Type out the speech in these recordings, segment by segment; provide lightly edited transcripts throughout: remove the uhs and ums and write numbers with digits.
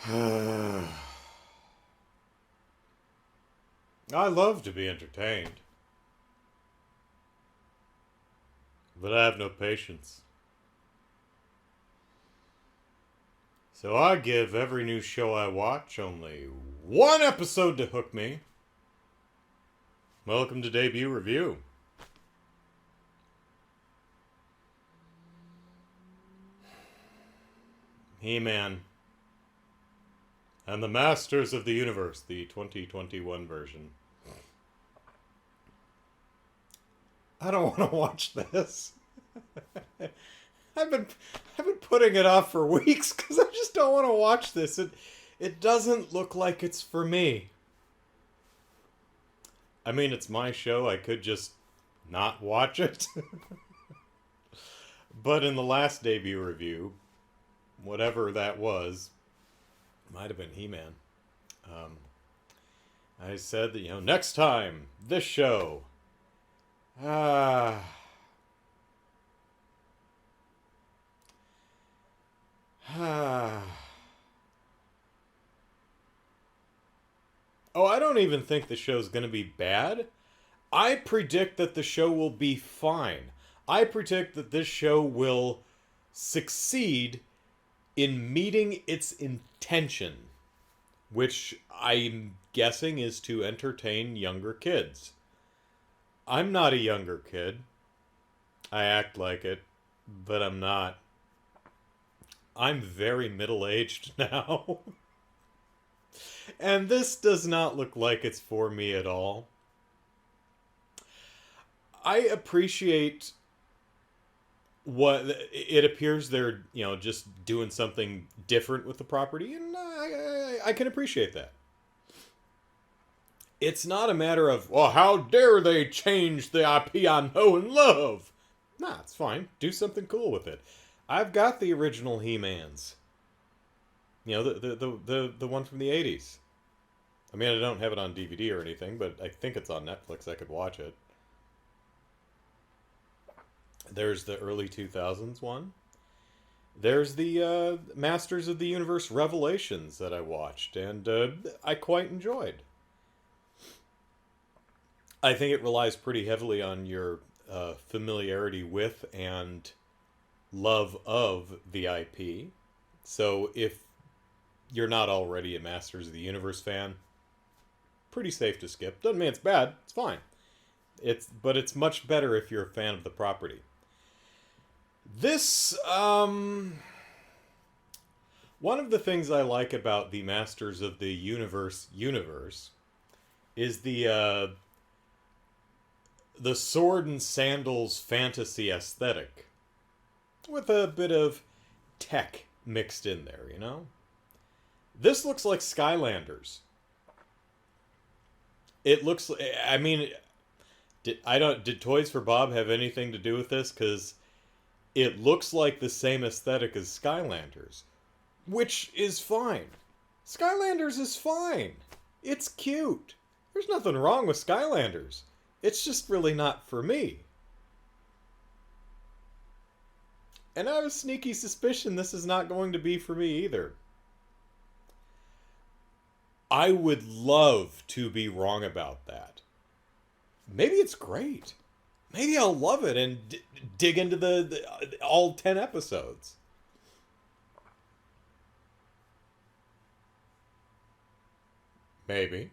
I love to be entertained, but I have no patience. So I give every new show I watch only one episode to hook me. Welcome to Debut Review. He-Man and the Masters of the Universe, the 2021 version. I don't want to watch this. I've been putting it off for weeks because I just don't want to watch this. It doesn't look like it's for me. I mean, it's my show. I could just not watch it. But in the last debut review, whatever that was, might have been He-Man. I said that, next time, this show. Ah. Oh, I don't even think the show's going to be bad. I predict that the show will be fine. I predict that this show will succeed in meeting its intention, which I'm guessing is to entertain younger kids. I'm not a younger kid. I act like it, but I'm not. I'm very middle-aged now. And this does not look like it's for me at all. I appreciate what it appears they're, just doing something different with the property, and I can appreciate that. It's not a matter of, well, how dare they change the IP I know and love? Nah, it's fine. Do something cool with it. I've got the original He-Mans. The one from the 80s. I mean, I don't have it on DVD or anything, but I think it's on Netflix. I could watch it. There's the early 2000s one. There's the Masters of the Universe Revelations that I watched, and I quite enjoyed. I think it relies pretty heavily on your familiarity with and love of the IP. So if you're not already a Masters of the Universe fan, pretty safe to skip. Doesn't mean it's bad. It's fine. But it's much better if you're a fan of the property. This, one of the things I like about the Masters of the universe is the sword and sandals fantasy aesthetic with a bit of tech mixed in there, This looks like Skylanders. It looks, I mean, did Toys for Bob have anything to do with this? Because it looks like the same aesthetic as Skylanders, which is fine. Skylanders is fine. It's cute. There's nothing wrong with Skylanders. It's just really not for me. And I have a sneaky suspicion this is not going to be for me either. I would love to be wrong about that. Maybe it's great. Maybe I'll love it and dig into the all 10 episodes. Maybe.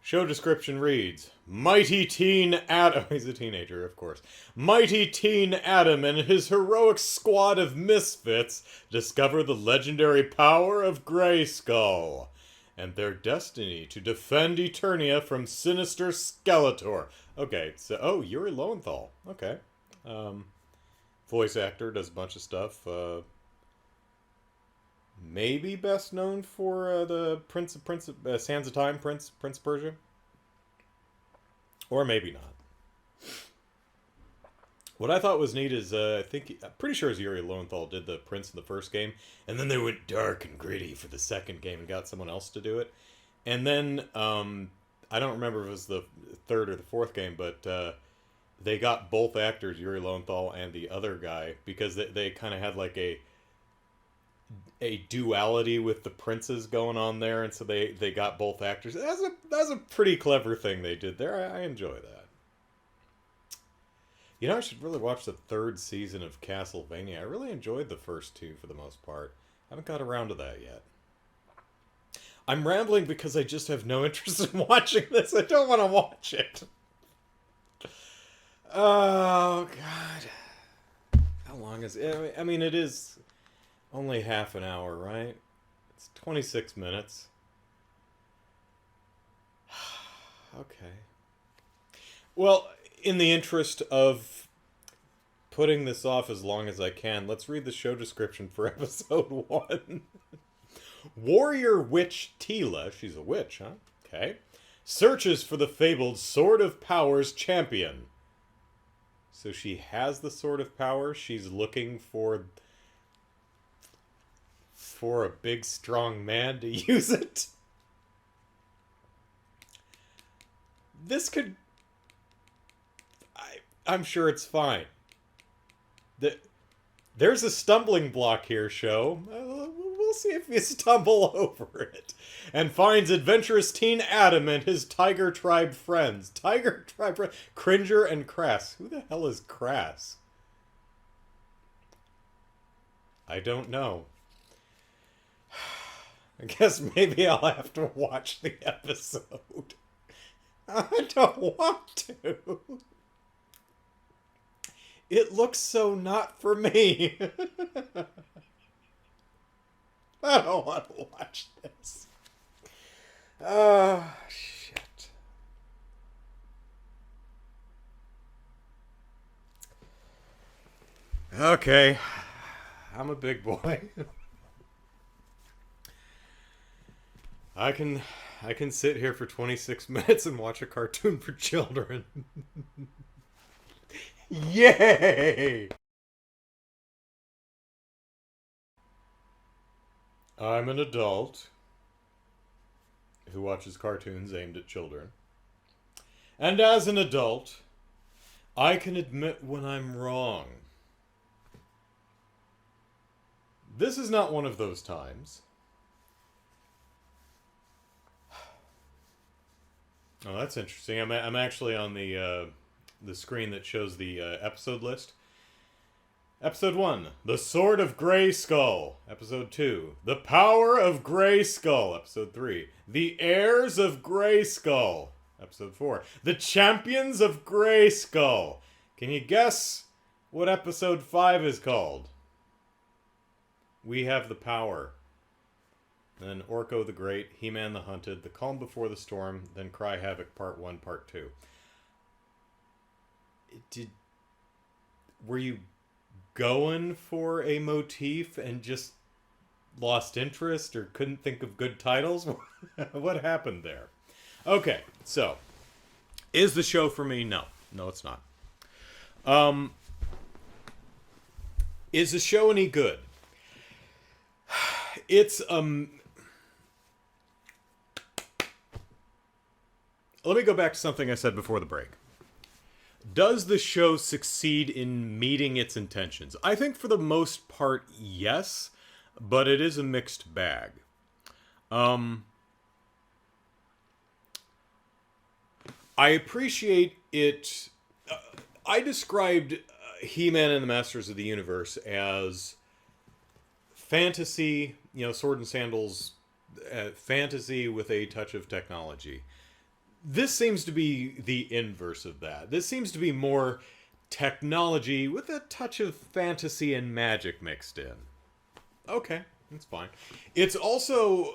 Show description reads, Mighty Teen Adam... He's a teenager, of course. Mighty Teen Adam and his heroic squad of misfits discover the legendary power of Grayskull and their destiny to defend Eternia from sinister Skeletor. Okay, so... Yuri Lowenthal. Okay. Voice actor, does a bunch of stuff. Maybe best known for the Sands of Time, Prince of Persia. Or maybe not. What I thought was neat is, I'm pretty sure Yuri Lowenthal did the Prince in the first game, and then they went dark and gritty for the second game and got someone else to do it. And then, I don't remember if it was the third or the fourth game, but they got both actors, Yuri Lowenthal and the other guy, because they kind of had like a a duality with the princes going on there, and so they got both actors. That's a pretty clever thing they did there. I enjoy that. You know, I should really watch the third season of Castlevania. I really enjoyed the first two for the most part. Haven't got around to that yet. I'm rambling because I just have no interest in watching this. I don't want to watch it. Oh, God. How long is it? I mean, it is only half an hour, right? It's 26 minutes. Okay. Well, in the interest of putting this off as long as I can, let's read the show description for episode 1. Warrior witch Tila, she's a witch, huh? Okay. Searches for the fabled Sword of Power's champion. So she has the Sword of Power. She's looking for a big, strong man to use it. This could... I'm sure it's fine. There's a stumbling block here, show. We'll see if you stumble over it. And finds adventurous teen Adam and his Tiger Tribe friends. Tiger Tribe friends. Cringer and Crass. Who the hell is Crass? I don't know. I guess maybe I'll have to watch the episode. I don't want to. It looks so not for me. I don't want to watch this. Oh, shit. Okay. I'm a big boy. I can sit here for 26 minutes and watch a cartoon for children. Yay! I'm an adult who watches cartoons aimed at children. And as an adult, I can admit when I'm wrong. This is not one of those times. Oh, that's interesting. I'm actually on the screen that shows the episode list. Episode 1, The Sword of Grey Skull. Episode 2, The Power of Grey Skull. Episode 3, The Heirs of Grey Skull. Episode 4, The Champions of Grey Skull. Can you guess what episode 5 is called? We Have the Power. Then Orko the Great, He-Man the Hunted, The Calm Before the Storm, then Cry Havoc Part 1, Part 2. Were you going for a motif and just lost interest or couldn't think of good titles? What happened there? Okay, so is the show for me? No, it's not. Is the show any good? It's let me go back to something I said before the break. Does the show succeed in meeting its intentions? I think for the most part, yes, but it is a mixed bag. I appreciate it. I described He-Man and the Masters of the Universe as fantasy, sword and sandals, fantasy with a touch of technology. This seems to be the inverse of that. This seems to be more technology with a touch of fantasy and magic mixed in. Okay, that's fine. It's also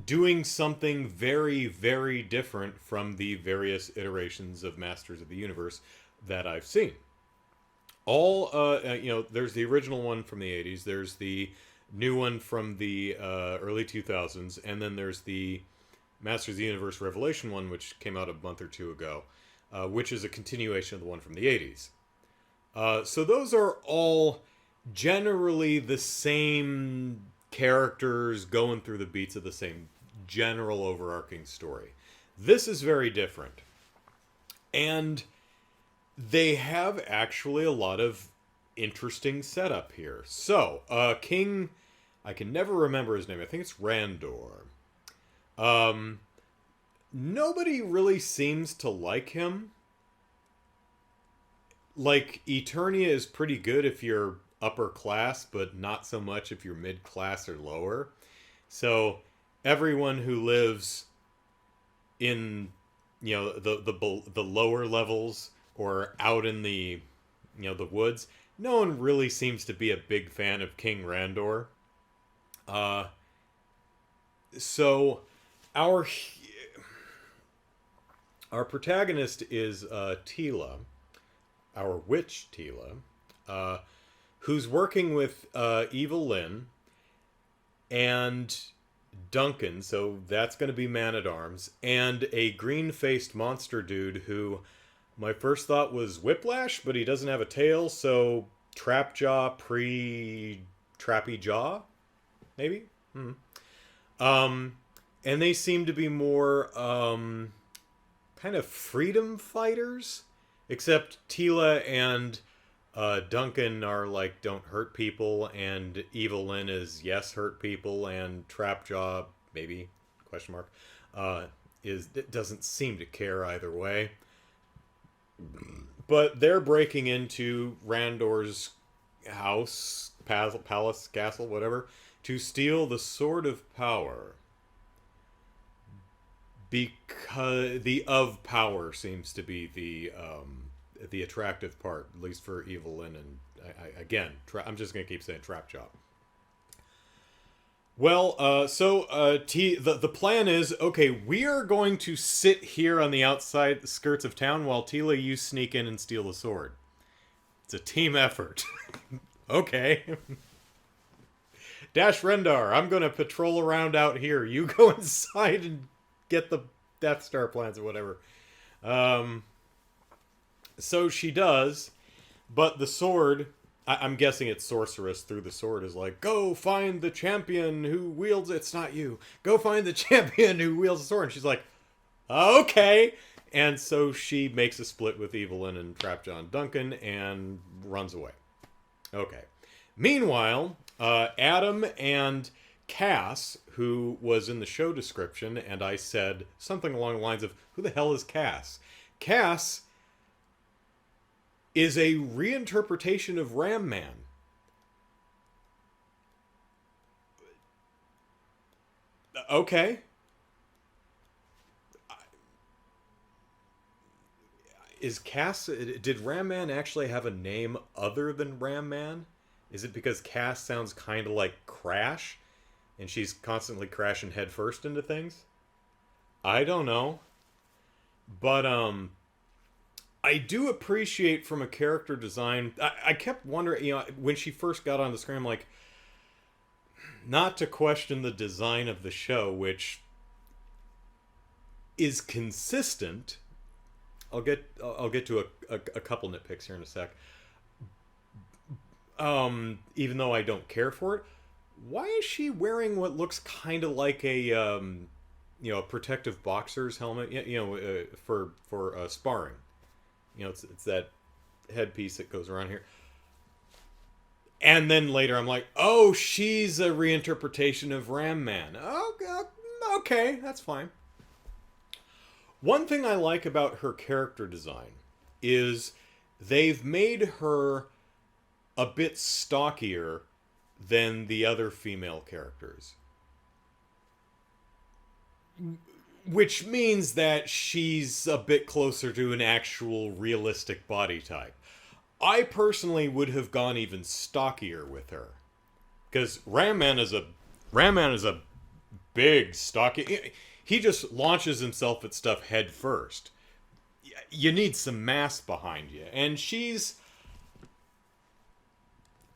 doing something very, very different from the various iterations of Masters of the Universe that I've seen. There's the original one from the 80s, there's the new one from the early 2000s, and then there's the Masters of the Universe Revelation one, which came out a month or two ago, which is a continuation of the one from the 80s. So those are all generally the same characters going through the beats of the same general overarching story. This is very different. And they have actually a lot of interesting setup here. So, King I can never remember his name. I think it's Randor. Um, Nobody really seems to like him. Like, Eternia is pretty good if you're upper class, but not so much if you're mid class or lower. So everyone who lives in, the lower levels or out in the the woods, no one really seems to be a big fan of King Randor. Uh, so our our protagonist is Tila, our witch Tila, uh, who's working with evil Lynn and Duncan, so that's going to be Man-at-Arms, and a green-faced monster dude who my first thought was Whiplash, but he doesn't have a tail, so Trapjaw pre-Trappy Jaw, maybe? Um, and they seem to be more kind of freedom fighters, except Tila and Duncan are like, don't hurt people, and Evil Lynn is yes, hurt people, and Trapjaw, maybe, question mark, doesn't seem to care either way. But they're breaking into Randor's house, palace, castle, whatever, to steal the Sword of Power. Because the of power seems to be the attractive part, at least for Evil Lynn, and I'm just gonna keep saying Trapjaw. Well, the plan is, okay, we are going to sit here on the outside skirts of town while Tila, you sneak in and steal the sword. It's a team effort. Okay. Dash Rendar, I'm going to patrol around out here. You go inside and get the Death Star plans or whatever. So she does, but the sword, I'm guessing it's Sorceress through the sword, is like, go find the champion who wields it. It's not you. Go find the champion who wields the sword. And she's like, okay. And so she makes a split with Evelyn and Trapjaw Duncan and runs away. Okay. Meanwhile, Adam and Cass, who was in the show description, and I said something along the lines of, who the hell is Cass? Cass is a reinterpretation of Ram Man. Okay. Is Cass... Did Ram Man actually have a name other than Ram Man? Is it because Cass sounds kind of like Crash, and she's constantly crashing headfirst into things? I don't know. But, I do appreciate from a character design... I kept wondering, when she first got on the screen, I'm like, not to question the design of the show, which is consistent. I'll get to a couple nitpicks here in a sec. Even though I don't care for it, why is she wearing what looks kind of like a a protective boxer's helmet? For sparring. It's that headpiece that goes around here. And then later I'm like, oh, she's a reinterpretation of Ram Man. Oh, okay, that's fine. One thing I like about her character design is they've made her a bit stockier than the other female characters. Which means that she's a bit closer to an actual realistic body type. I personally would have gone even stockier with her. Because Ram Man is a big, stocky... He just launches himself at stuff head first. You need some mass behind you. And she's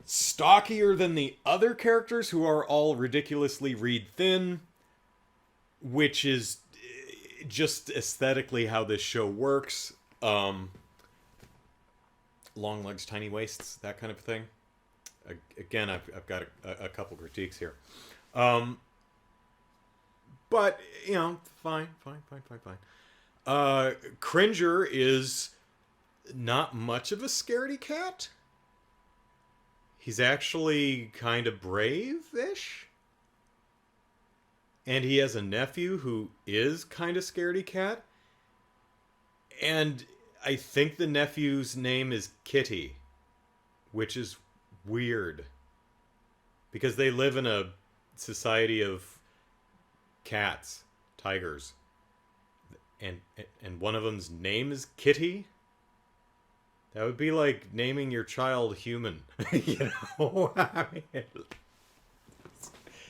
stockier than the other characters who are all ridiculously reed thin, which is just aesthetically how this show works. Long legs, tiny waists, that kind of thing. Again, I've got a couple critiques here. But, fine. Cringer is not much of a scaredy cat. he's actually kind of brave-ish. And he has a nephew who is kind of scaredy cat. And I think the nephew's name is Kitty, which is weird. Because they live in a society of cats, tigers. And one of them's name is Kitty? That would be like naming your child Human. You know? I mean,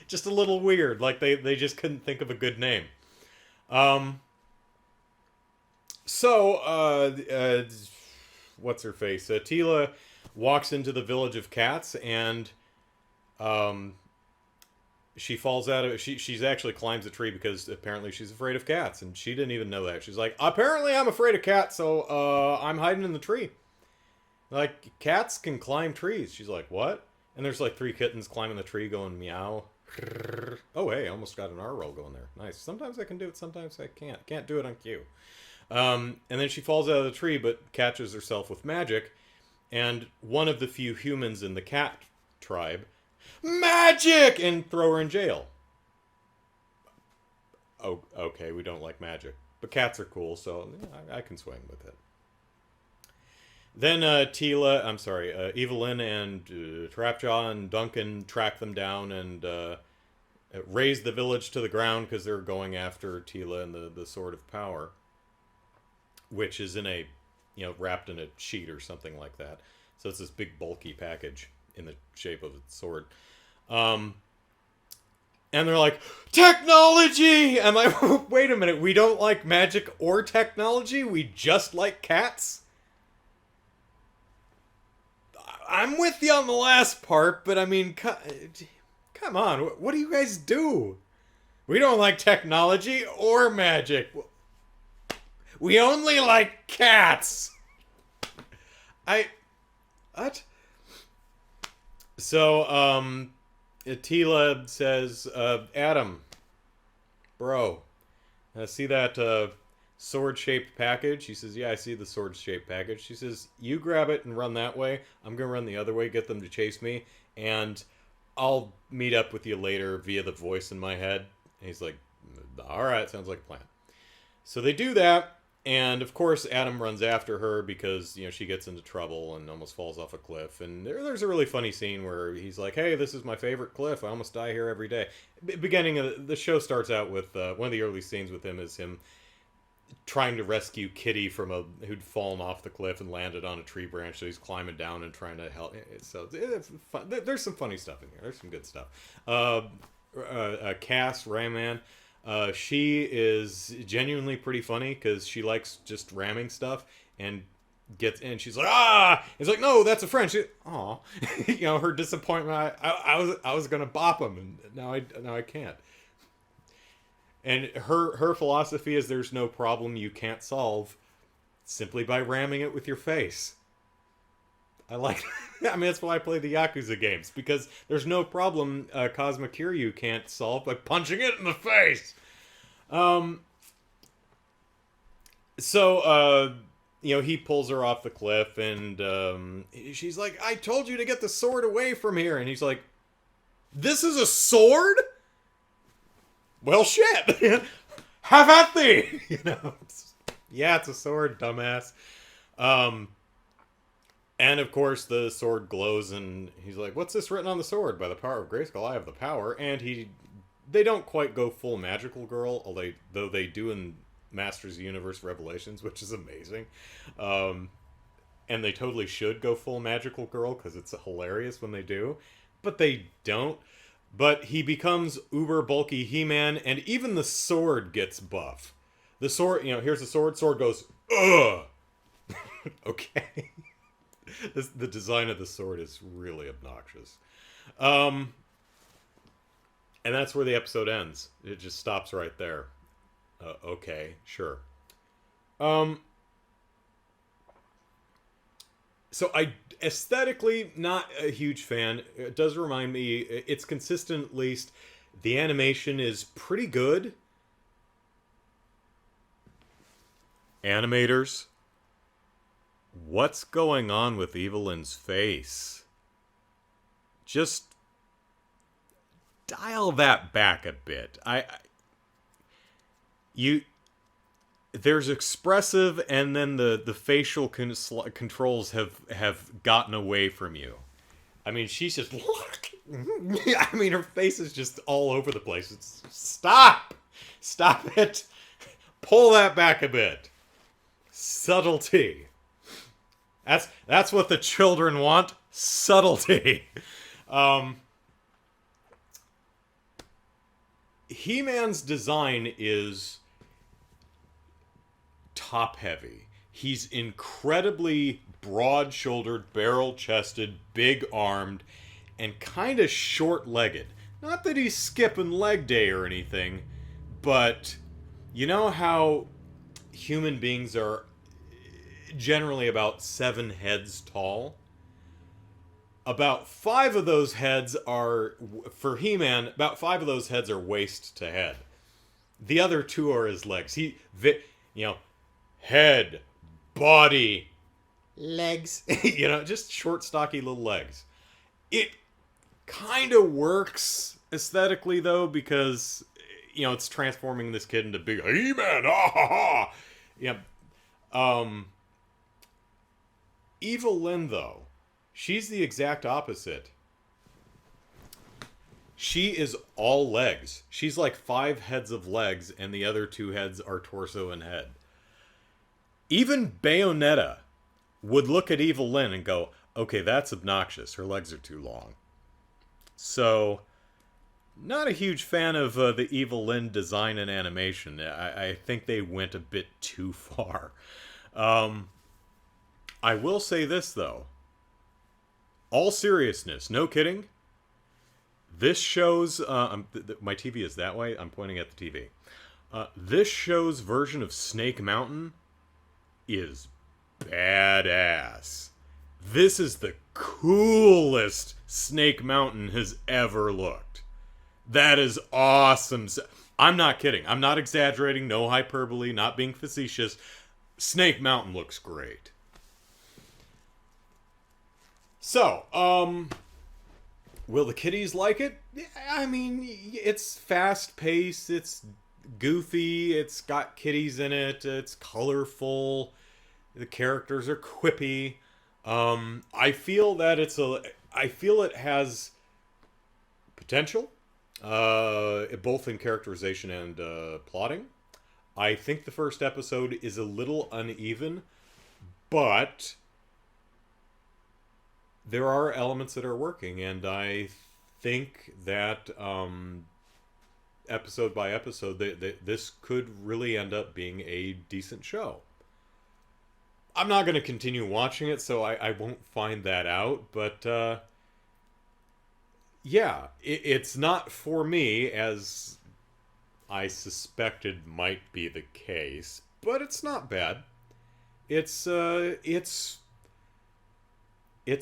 just a little weird. Like they just couldn't think of a good name. What's her face? Tila walks into the village of cats and she falls out of she's actually climbs a tree because apparently she's afraid of cats, and she didn't even know that. She's like, apparently I'm afraid of cats, so I'm hiding in the tree. Like, cats can climb trees. She's like, what? And there's like 3 kittens climbing the tree going meow. Oh, hey, I almost got an R roll going there. Nice. Sometimes I can do it, sometimes I can't. Can't do it on cue. And then she falls out of the tree, but catches herself with magic. And one of the few humans in the cat tribe, magic! And throw her in jail. Oh, okay, we don't like magic. But cats are cool, so I can swing with it. Then Evelyn and Trapjaw and Duncan track them down and raise the village to the ground because they're going after Tila and the Sword of Power, which is in a, wrapped in a sheet or something like that. So it's this big bulky package in the shape of a sword. And they're like, technology! I'm like, wait a minute, we don't like magic or technology? We just like cats? I'm with you on the last part, but I mean, come on, what do you guys do? We don't like technology or magic. We only like cats. What? So, Tila says, Adam, bro, see that sword-shaped package? He says, yeah, I see the sword-shaped package. She says, you grab it and run that way. I'm going to run the other way, get them to chase me, and I'll meet up with you later via the voice in my head. And he's like, all right, sounds like a plan. So they do that, and of course Adam runs after her because, she gets into trouble and almost falls off a cliff. And there's a really funny scene where he's like, hey, this is my favorite cliff. I almost die here every day. Beginning of the show starts out with one of the early scenes with him is him trying to rescue Kitty from who'd fallen off the cliff and landed on a tree branch, so he's climbing down and trying to help. So it's fun. There's some funny stuff in here. There's some good stuff. Cass Rayman, she is genuinely pretty funny because she likes just ramming stuff and she's like, ah! It's like, no, that's a friend. Aw, her disappointment. I was gonna bop him, and now I can't. And her philosophy is there's no problem you can't solve simply by ramming it with your face. I like that's why I play the Yakuza games, because there's no problem Cosmic Kiryu can't solve by punching it in the face. He pulls her off the cliff, and she's like, I told you to get the sword away from here. And he's like, this is a sword? Well, shit. Have at thee. Yeah, it's a sword, dumbass. And of course the sword glows, and he's like, what's this written on the sword? By the power of Grayskull, I have the power. And they don't quite go full magical girl, though they do in Masters of the Universe Revelations, which is amazing. And they totally should go full magical girl, because it's hilarious when they do. But they don't. But he becomes uber bulky He-Man, and even the sword gets buff. The sword, here's the sword. Sword goes, ugh. Okay. The design of the sword is really obnoxious. And that's where the episode ends. It just stops right there. Okay, sure. So aesthetically, not a huge fan. It does remind me, it's consistent at least. The animation is pretty good. Animators, what's going on with Evelyn's face? just dial that back a bit. There's expressive, and then the facial controls have gotten away from you. I mean, she's just... I mean, her face is just all over the place. Stop! Stop it! Pull that back a bit. Subtlety. That's what the children want. Subtlety. He-Man's design is top-heavy. He's incredibly broad-shouldered, barrel-chested, big-armed, and kind of short-legged. Not that he's skipping leg day or anything, but you know how human beings are generally about 7 heads tall? About 5 of those heads are, for He-Man, about 5 of those heads are waist to head. The other 2 are his legs. Head, body, legs. Just short, stocky little legs. It kind of works aesthetically, though, because, it's transforming this kid into big He-Man. Ah, ha, ha. Yeah. Evil Lynn, though, she's the exact opposite. She is all legs. She's like 5 heads of legs, and the other 2 heads are torso and head. Even Bayonetta would look at Evil Lynn and go, okay, that's obnoxious. Her legs are too long. So, not a huge fan of the Evil Lynn design and animation. I think they went a bit too far. I will say this, though. All seriousness, no kidding. This show's... my TV is that way. I'm pointing at the TV. This show's version of Snake Mountain is badass. This is the coolest Snake Mountain has ever looked. That is awesome. I'm not kidding. I'm not exaggerating. No hyperbole. Not being facetious. Snake Mountain looks great. So, will the kiddies like it? I mean, it's fast-paced. It's goofy. It's got kiddies in it. It's colorful. The characters are quippy. I feel that it has potential, both in characterization and plotting. I think the first episode is a little uneven, but there are elements that are working, and I think that episode by episode, this could really end up being a decent show. I'm not going to continue watching it, so I won't find that out. But, yeah, it's not for me, as I suspected might be the case. But it's not bad. It's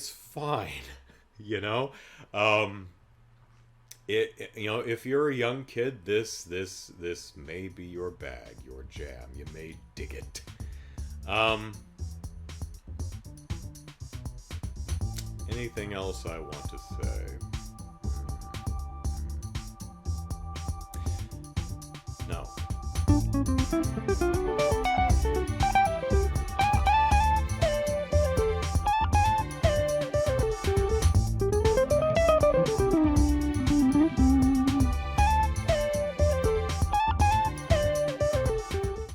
fine, if you're a young kid, this may be your bag, your jam. You may dig it. Anything else I want to say? No.